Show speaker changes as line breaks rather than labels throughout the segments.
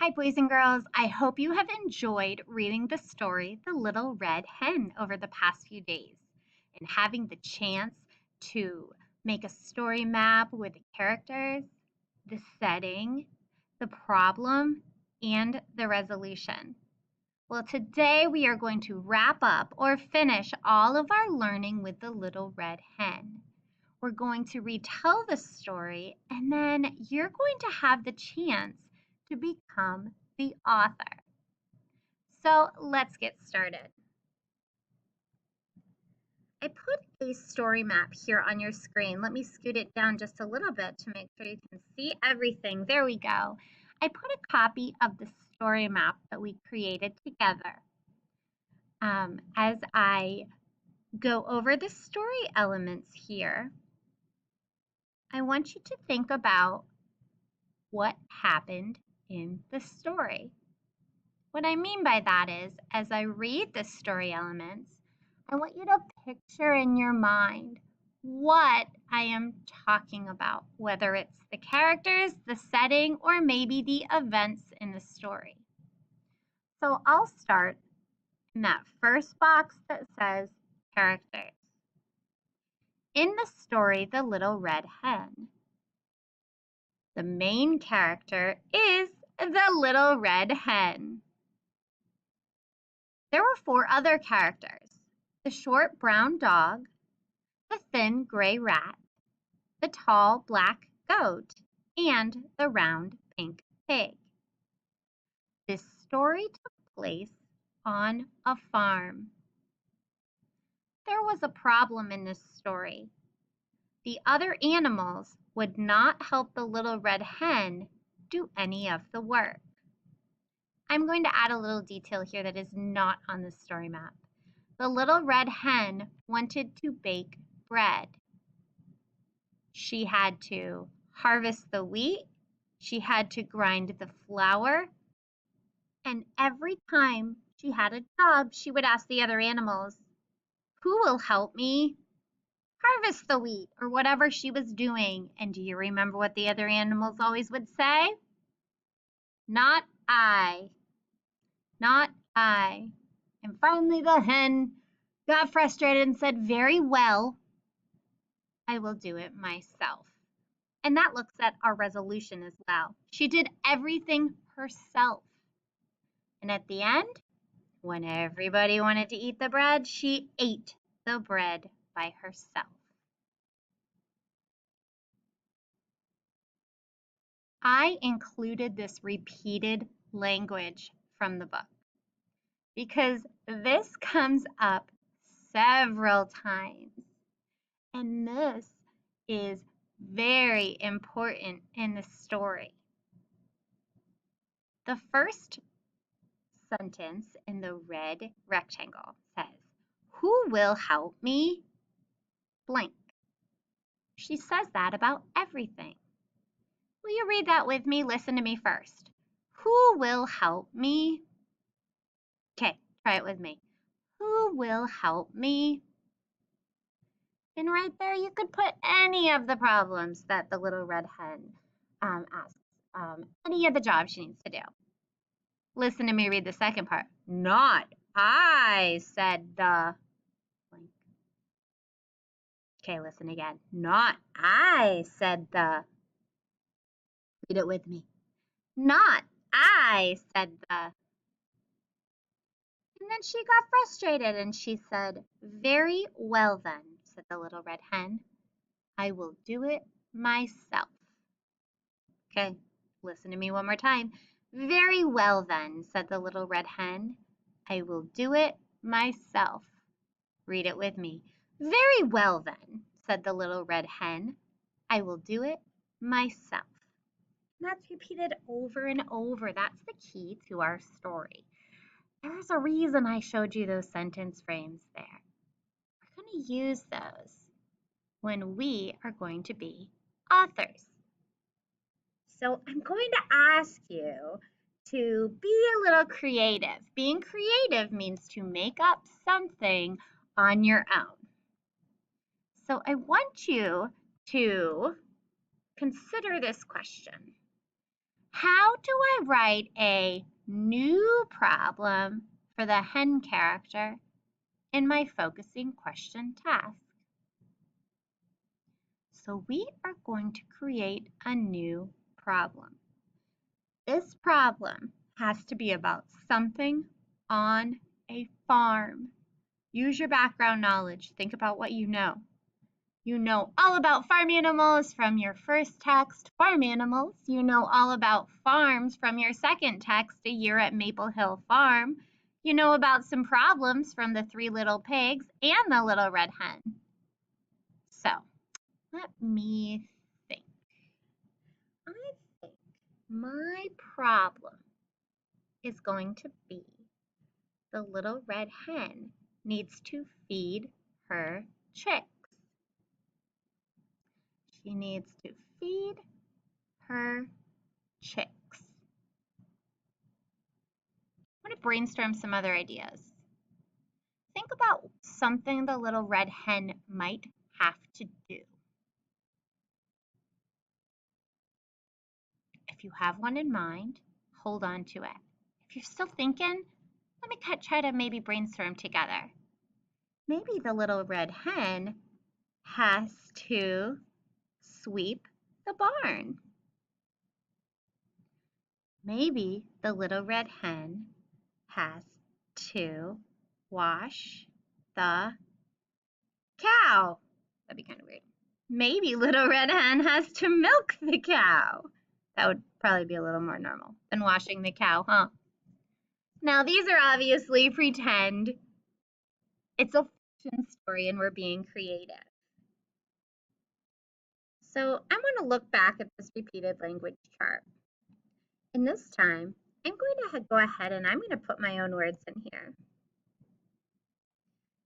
Hi, boys and girls. I hope you have enjoyed reading the story, The Little Red Hen, over the past few days and having the chance to make a story map with the characters, the setting, the problem, and the resolution. Well, today we are going to wrap up or finish all of our learning with The Little Red Hen. We're going to retell the story, and then you're going to have the chance to become the author. So let's get started. I put a story map here on your screen. Let me scoot it down just a little bit to make sure you can see everything. There we go. I put a copy of the story map that we created together. As I go over the story elements here, I want you to think about what happened in the story. What I mean by that is, as I read the story elements, I want you to picture in your mind what I am talking about, whether it's the characters, the setting, or maybe the events in the story. So I'll start in that first box that says characters. In the story, The Little Red Hen, the main character is the little red hen. There were 4 other characters: the short brown dog, the thin gray rat, the tall black goat, and the round pink pig. This story took place on a farm. There was a problem in this story. The other animals would not help the little red hen do any of the work. I'm going to add a little detail here that is not on the story map. The little red hen wanted to bake bread. She had to harvest the wheat, she had to grind the flour, and every time she had a job, she would ask the other animals, "Who will help me harvest the wheat?" or whatever she was doing. And do you remember what the other animals always would say? "Not I. Not I." And finally the hen got frustrated and said, "Very well, I will do it myself." And that looks at our resolution as well. She did everything herself. And at the end, when everybody wanted to eat the bread, she ate the bread by herself. I included this repeated language from the book because this comes up several times. And this is very important in the story. The first sentence in the red rectangle says, "Who will help me blank?" She says that about everything. Will you read that with me? Listen to me first. Who will help me? Okay, try it with me. Who will help me? And right there, you could put any of the problems that the little red hen asks, any of the jobs she needs to do. Listen to me read the second part. "Not I," said the blank. Okay, listen again. "Not I," said the. Read it with me. "Not I," said the. And then she got frustrated and she said, "Very well then," said the little red hen. "I will do it myself." Okay, listen to me one more time. "Very well then," said the little red hen. "I will do it myself." Read it with me. "Very well then," said the little red hen. "I will do it myself." And that's repeated over and over. That's the key to our story. There's a reason I showed you those sentence frames there. We're going to use those when we are going to be authors. So I'm going to ask you to be a little creative. Being creative means to make up something on your own. So I want you to consider this question. How do I write a new problem for the hen character in my focusing question task? So we are going to create a new problem. This problem has to be about something on a farm. Use your background knowledge. Think about what you know. You know all about farm animals from your first text, Farm Animals. You know all about farms from your second text, A Year at Maple Hill Farm. You know about some problems from the Three Little Pigs and the Little Red Hen. So, let me think. I think my problem is going to be the little red hen needs to feed her chicks. She needs to feed her chicks. I'm going to brainstorm some other ideas. Think about something the little red hen might have to do. If you have one in mind, hold on to it. If you're still thinking, let me try to maybe brainstorm together. Maybe the little red hen has to sweep the barn. Maybe the little red hen has to wash the cow. That'd be kind of weird. Maybe little red hen has to milk the cow. That would probably be a little more normal than washing the cow, huh? Now, these are obviously pretend. It's a fiction story and we're being creative. So I'm going to look back at this repeated language chart. And this time, I'm going to go ahead and I'm going to put my own words in here.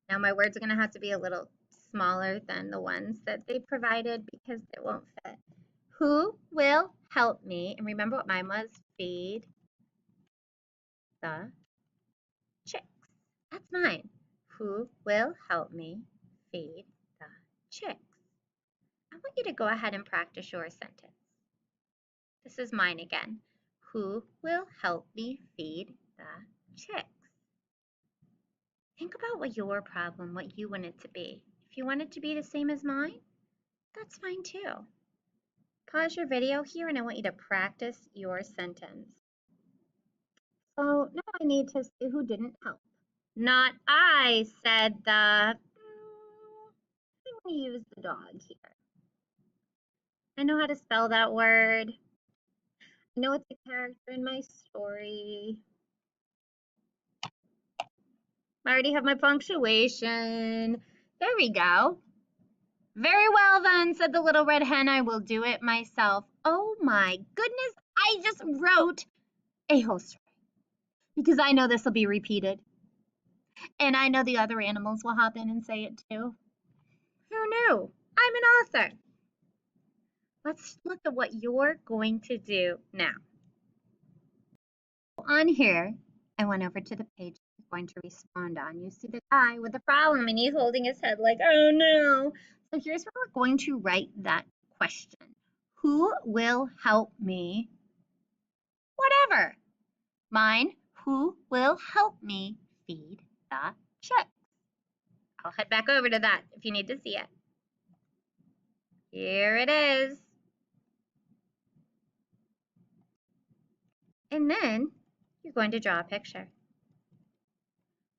Now my words are going to have to be a little smaller than the ones that they provided because it won't fit. Who will help me? And remember what mine was? Feed the chicks. That's mine. Who will help me feed the chicks? I want you to go ahead and practice your sentence. This is mine again. Who will help me feed the chicks? Think about what your problem, what you want it to be. If you want it to be the same as mine, that's fine too. Pause your video here and I want you to practice your sentence. So now I need to see who didn't help. Not I, said the, I'm going to use the dog here. I know how to spell that word. I know it's a character in my story. I already have my punctuation. There we go. Very well then, said the little red hen, I will do it myself. Oh my goodness, I just wrote a whole story because I know this will be repeated. And I know the other animals will hop in and say it too. Who knew? I'm an author. Let's look at what you're going to do now. On here, I went over to the page I'm going to respond on. You see the guy with the problem and he's holding his head like, oh no. So here's where we're going to write that question. Who will help me? Whatever. Mine, who will help me feed the chicks? I'll head back over to that if you need to see it. Here it is. And then you're going to draw a picture.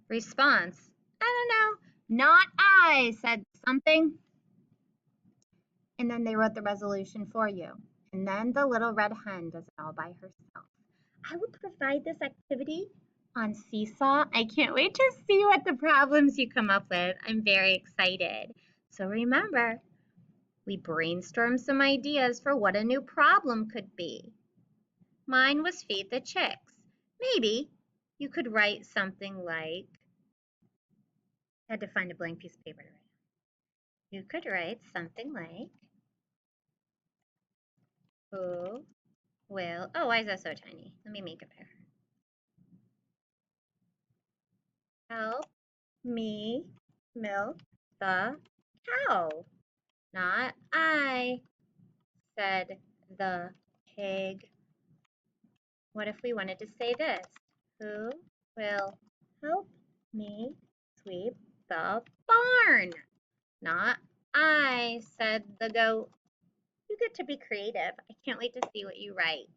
Response. I don't know. Not I, said something. And then they wrote the resolution for you. And then the little red hen does it all by herself. I will provide this activity on Seesaw. I can't wait to see what the problems you come up with. I'm very excited. So remember, we brainstormed some ideas for what a new problem could be. Mine was feed the chicks. Maybe you could write something like, I had to find a blank piece of paper to write. You could write something like, who will, oh, why is that so tiny? Let me make it bigger. Help me milk the cow. Not I, said the pig. What if we wanted to say this? Who will help me sweep the barn? Not I, said the goat. You get to be creative. I can't wait to see what you write.